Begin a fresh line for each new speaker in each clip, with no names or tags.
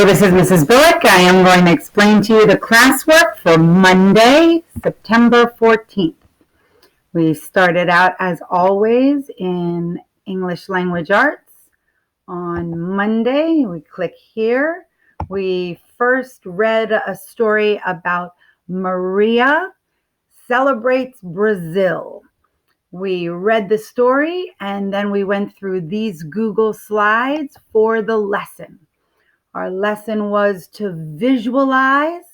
this is Mrs. Billich. I am going to explain to you the classwork for Monday, September 14th. We started out, as always, in English Language Arts. On Monday, we click here. We first read a story about Maria celebrates Brazil. We read the story and then we went through these Google slides for the lesson. Our lesson was to visualize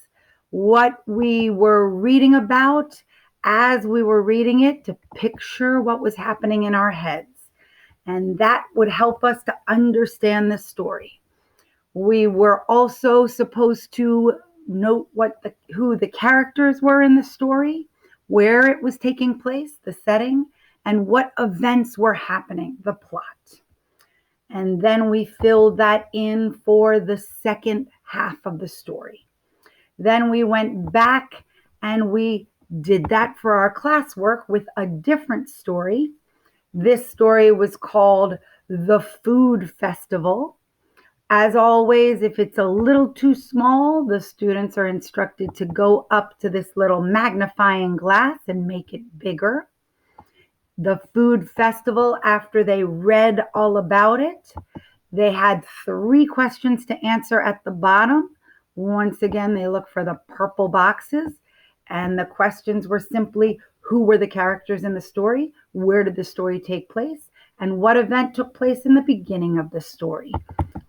what we were reading about as we were reading it, to picture what was happening in our heads. And that would help us to understand the story. We were also supposed to note who the characters were in the story, where it was taking place, the setting, and what events were happening, the plot. And then we filled that in for the second half of the story. Then we went back and we did that for our classwork with a different story. This story was called The Food Festival. As always, if it's a little too small, the students are instructed to go up to this little magnifying glass and make it bigger. The Food Festival, after they read all about it, they had 3 questions to answer at the bottom. Once again, they look for the purple boxes, and the questions were simply, who were the characters in the story? Where did the story take place? And what event took place in the beginning of the story?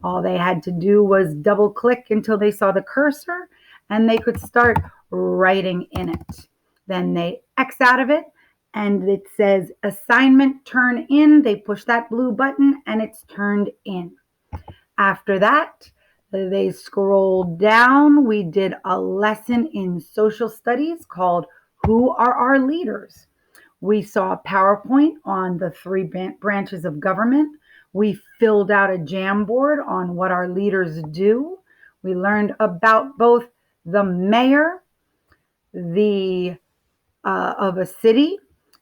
All they had to do was double click until they saw the cursor, and they could start writing in it. Then they X out of it, and it says assignment turn in. They push that blue button and it's turned in. After that, they scrolled down. We did a lesson in social studies called Who Are Our Leaders? We saw a PowerPoint on the 3 branches of government. We filled out a Jamboard on what our leaders do. We learned about both the mayor of a city,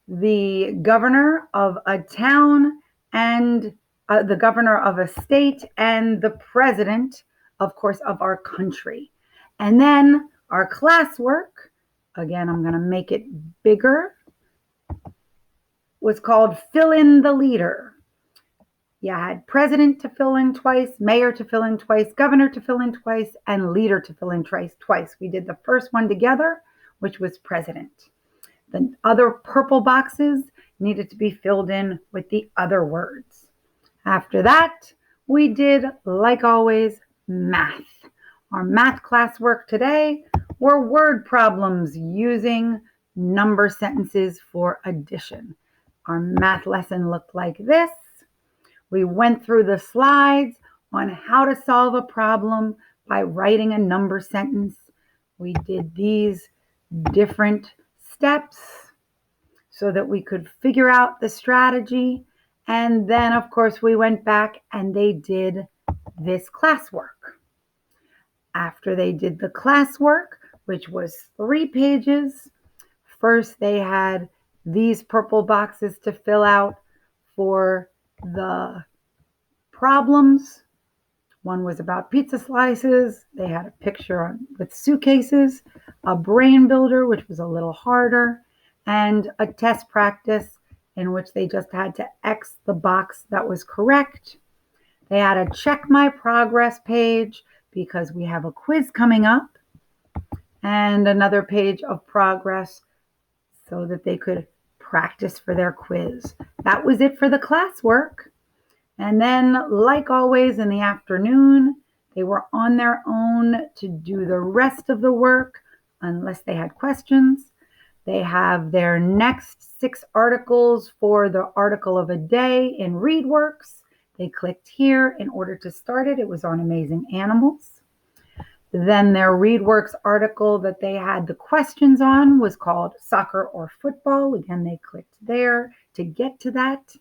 the governor of a town, and the governor of a state, and the president, of course, of our country. And then our classwork, again, I'm going to make it bigger, was called Fill in the Leader. You had president to fill in twice, mayor to fill in twice, governor to fill in twice, and leader to fill in twice. We did the first one together, which was president. The other purple boxes needed to be filled in with the other words. After that, we did, like always, math. Our math classwork today were word problems using number sentences for addition. Our math lesson looked like this. We went through the slides on how to solve a problem by writing a number sentence. We did these different steps so that we could figure out the strategy. And then, of course, we went back and they did this classwork. After they did the classwork, which was 3 pages, first they had these purple boxes to fill out for the problems. One was about pizza slices. They had a picture with suitcases, a brain builder, which was a little harder, and a test practice in which they just had to X the box that was correct. They had a check my progress page because we have a quiz coming up, and another page of progress so that they could practice for their quiz. That was it for the classwork. And then, like always, in the afternoon, they were on their own to do the rest of the work unless they had questions. They have their next 6 articles for the article of a day in ReadWorks. They clicked here in order to start it. It was on Amazing Animals. Then their ReadWorks article that they had the questions on was called Soccer or Football. Again, they clicked there to get to that.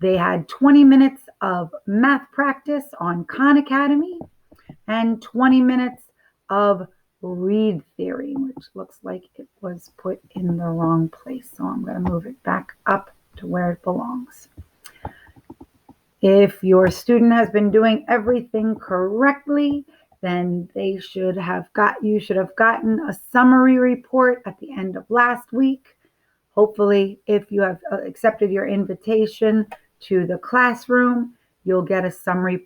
They had 20 minutes of math practice on Khan Academy and 20 minutes of read theory, which looks like it was put in the wrong place. So I'm going to move it back up to where it belongs. If your student has been doing everything correctly, then you should have gotten a summary report at the end of last week. Hopefully, if you have accepted your invitation to the classroom, you'll get a summary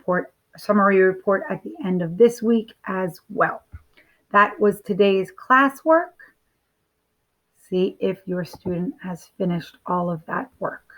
report at the end of this week as well. That was today's classwork. See if your student has finished all of that work.